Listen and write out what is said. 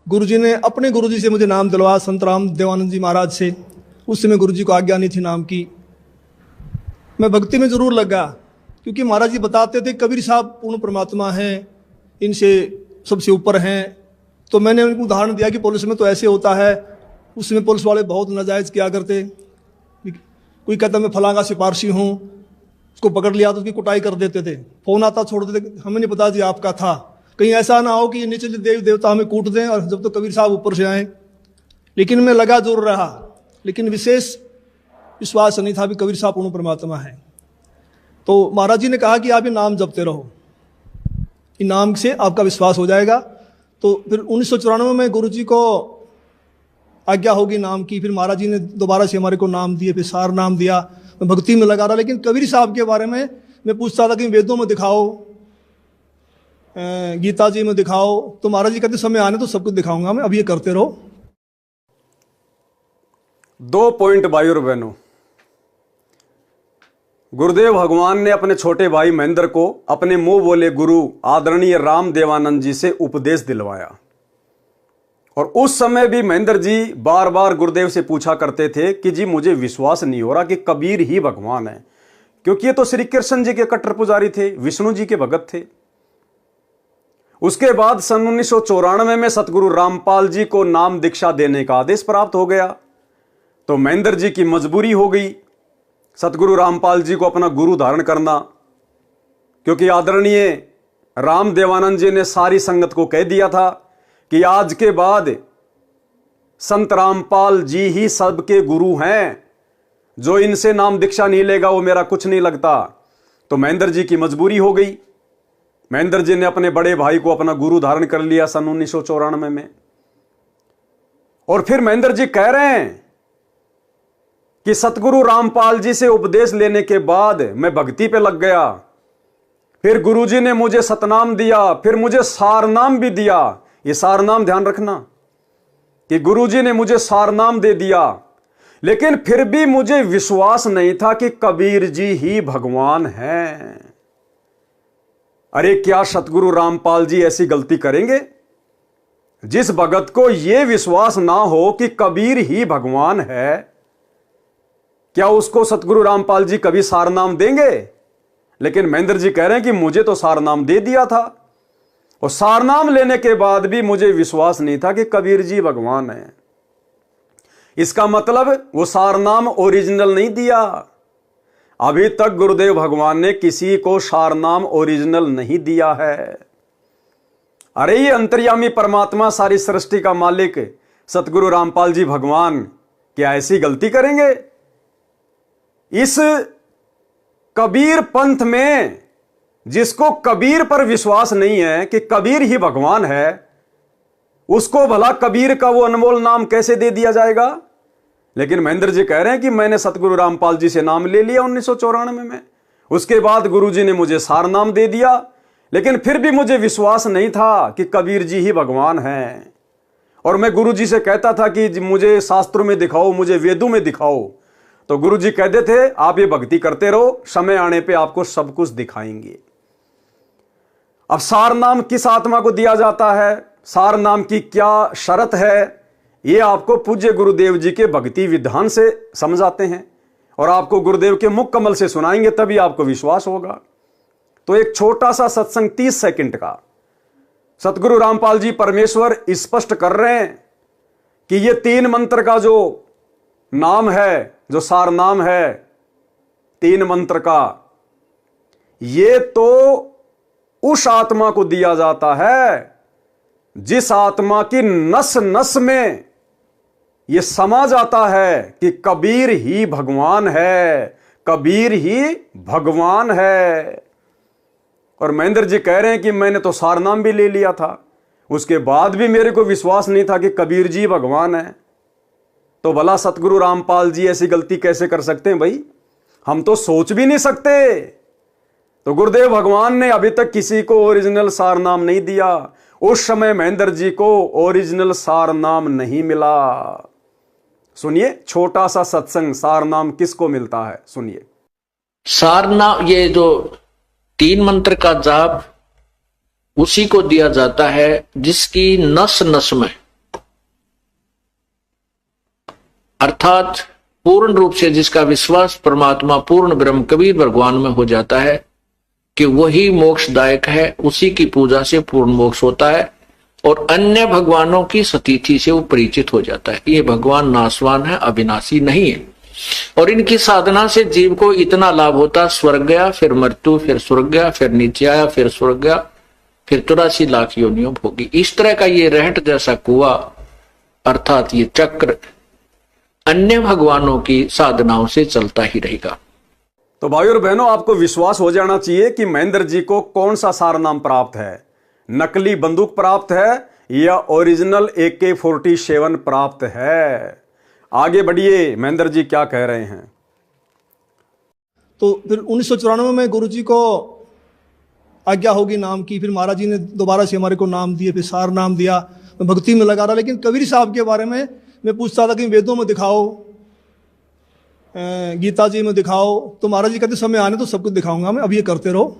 गुरुजी ने अपने गुरुजी से मुझे नाम दिलवाया, संत राम देवानंद जी महाराज से। उस समय गुरुजी को आज्ञा नहीं थी नाम की। मैं भक्ति में जरूर लगा, क्योंकि महाराज जी बताते थे कबीर साहब पूर्ण परमात्मा हैं, इनसे सबसे ऊपर हैं। तो मैंने उनको उदाहरण दिया कि पुलिस में तो ऐसे होता है। उसमें पुलिस वाले बहुत नाजायज़ किया करते। कोई कहता मैं फलां का सिपारसी हूँ, उसको पकड़ लिया तो उसकी कुटाई कर देते थे। फोन आता छोड़ देते, हमें नहीं पता जी आपका था। कहीं ऐसा ना हो कि नीचे देवी देवता हमें कूट दें और जब तो कबीर साहब ऊपर से आए। लेकिन मैं लगा जरूर रहा, लेकिन विशेष विश्वास नहीं था भी कबीर साहब पूर्ण परमात्मा है। तो महाराज जी ने कहा कि आप ये नाम जपते रहो, इन नाम से आपका विश्वास हो जाएगा। तो फिर 1994 में गुरु जी को आज्ञा होगी नाम की। फिर महाराज जी ने दोबारा से हमारे को नाम दिए, फिर सार नाम दिया। मैं भक्ति में लगा रहा, लेकिन कबीर साहब के बारे में मैं पूछता था कि वेदों में दिखाओ, गीता जी में दिखाओ। तो महाराज जी कहते समय आने तो सब कुछ दिखाऊंगा मैं, अब ये करते रहो। 2 पॉइंट भाई और बहनों, गुरुदेव भगवान ने अपने छोटे भाई महेंद्र को अपने मुंह बोले गुरु आदरणीय राम देवानंद जी से उपदेश दिलवाया। और उस समय भी महेंद्र जी बार बार गुरुदेव से पूछा करते थे कि जी मुझे विश्वास नहीं हो रहा कि कबीर ही भगवान है, क्योंकि ये तो श्री कृष्ण जी के कट्टर पुजारी थे, विष्णु जी के भगत थे। उसके बाद सन 1994 में सतगुरु रामपाल जी को नाम दीक्षा देने का आदेश प्राप्त हो गया। तो महेंद्र जी की मजबूरी हो गई सतगुरु रामपाल जी को अपना गुरु धारण करना, क्योंकि आदरणीय राम देवानंद जी ने सारी संगत को कह दिया था कि आज के बाद संत रामपाल जी ही सबके गुरु हैं, जो इनसे नाम दीक्षा नहीं लेगा वो मेरा कुछ नहीं लगता। तो महेंद्र जी की मजबूरी हो गई। महेंद्र जी ने अपने बड़े भाई को अपना गुरु धारण कर लिया सन 1994 में। और फिर महेंद्र जी कह रहे हैं कि सतगुरु रामपाल जी से उपदेश लेने के बाद मैं भक्ति पे लग गया। फिर गुरुजी ने मुझे सतनाम दिया, फिर मुझे सारनाम भी दिया। ये सारनाम ध्यान रखना कि गुरुजी ने मुझे सारनाम दे दिया, लेकिन फिर भी मुझे विश्वास नहीं था कि कबीर जी ही भगवान हैं। अरे क्या सतगुरु रामपाल जी ऐसी गलती करेंगे? जिस भगत को यह विश्वास ना हो कि कबीर ही भगवान है, क्या उसको सतगुरु रामपाल जी कभी सारनाम देंगे? लेकिन महेंद्र जी कह रहे हैं कि मुझे तो सारनाम दे दिया था, और सारनाम लेने के बाद भी मुझे विश्वास नहीं था कि कबीर जी भगवान है। इसका मतलब वो सारनाम ओरिजिनल नहीं दिया। अभी तक गुरुदेव भगवान ने किसी को सारनाम ओरिजिनल नहीं दिया है। अरे ये अंतर्यामी परमात्मा, सारी सृष्टि का मालिक सतगुरु रामपाल जी भगवान क्या ऐसी गलती करेंगे? इस कबीर पंथ में जिसको कबीर पर विश्वास नहीं है कि कबीर ही भगवान है, उसको भला कबीर का वो अनमोल नाम कैसे दे दिया जाएगा? लेकिन महेंद्र जी कह रहे हैं कि मैंने सतगुरु रामपाल जी से नाम ले लिया 1994 में। उसके बाद गुरुजी ने मुझे सार नाम दे दिया, लेकिन फिर भी मुझे विश्वास नहीं था कि कबीर जी ही भगवान हैं। और मैं गुरुजी से कहता था कि मुझे शास्त्रों में दिखाओ, मुझे वेदों में दिखाओ। तो गुरुजी कहते थे आप ये भक्ति करते रहो, समय आने पे आपको सब कुछ दिखाएंगे। अब सार नाम किस आत्मा को दिया जाता है, सार नाम की क्या शर्त है, ये आपको पूज्य गुरुदेव जी के भक्ति विधान से समझाते हैं और आपको गुरुदेव के मुख कमल से सुनाएंगे, तभी आपको विश्वास होगा। तो एक छोटा सा सत्संग 30 सेकंड का सतगुरु रामपाल जी परमेश्वर स्पष्ट कर रहे हैं कि ये 3 मंत्र का जो नाम है, जो सार नाम है 3 मंत्र का, ये तो उस आत्मा को दिया जाता है जिस आत्मा की नस नस में यह समा जाता है कि कबीर ही भगवान है, कबीर ही भगवान है। और महेंद्र जी कह रहे हैं कि मैंने तो सारनाम भी ले लिया था, उसके बाद भी मेरे को विश्वास नहीं था कि कबीर जी भगवान है। तो भला सतगुरु रामपाल जी ऐसी गलती कैसे कर सकते हैं भाई? हम तो सोच भी नहीं सकते। तो गुरुदेव भगवान ने अभी तक किसी को ओरिजिनल सार नाम नहीं दिया। उस समय महेंद्र जी को ओरिजिनल सार नाम नहीं मिला। सुनिए छोटा सा सत्संग, सार नाम किसको मिलता है, सुनिए। सारनाम, ये जो 3 मंत्र का जाप उसी को दिया जाता है जिसकी नस नस में, अर्थात पूर्ण रूप से जिसका विश्वास परमात्मा पूर्ण ब्रह्म कबीर भगवान में हो जाता है कि वही मोक्षदायक है, उसी की पूजा से पूर्ण मोक्ष होता है और अन्य भगवानों की सतीथि से वो परिचित हो जाता है। ये भगवान नाशवान है, अविनाशी नहीं है और इनकी साधना से जीव को इतना लाभ होता, स्वर्ग गया, फिर मृत्यु, फिर स्वर्ग गया, फिर नीचे आया, फिर स्वर्ग गया, फिर 84 लाख योनियों भोगी। इस तरह का ये रहट जैसा कुआ अर्थात ये चक्र अन्य भगवानों की साधनाओं से चलता ही रहेगा। तो भाई और बहनों, आपको विश्वास हो जाना चाहिए कि महेंद्र जी को कौन सा सारनाम प्राप्त है। नकली बंदूक प्राप्त है या ओरिजिनल AK-47 प्राप्त है। आगे बढ़िए, महेंद्र जी क्या कह रहे हैं। तो फिर 1994 में गुरु जी को आज्ञा होगी नाम की, फिर महाराज जी ने दोबारा से हमारे को नाम दिए, फिर सार नाम दिया। मैं भक्ति में लगा रहा, लेकिन कबीर साहब के बारे में मैं पूछता था कि वेदों में दिखाओ, गीता जी में दिखाओ, तो महाराज जी कहते समय आने तो सब कुछ दिखाऊंगा मैं, अब ये करते रहो।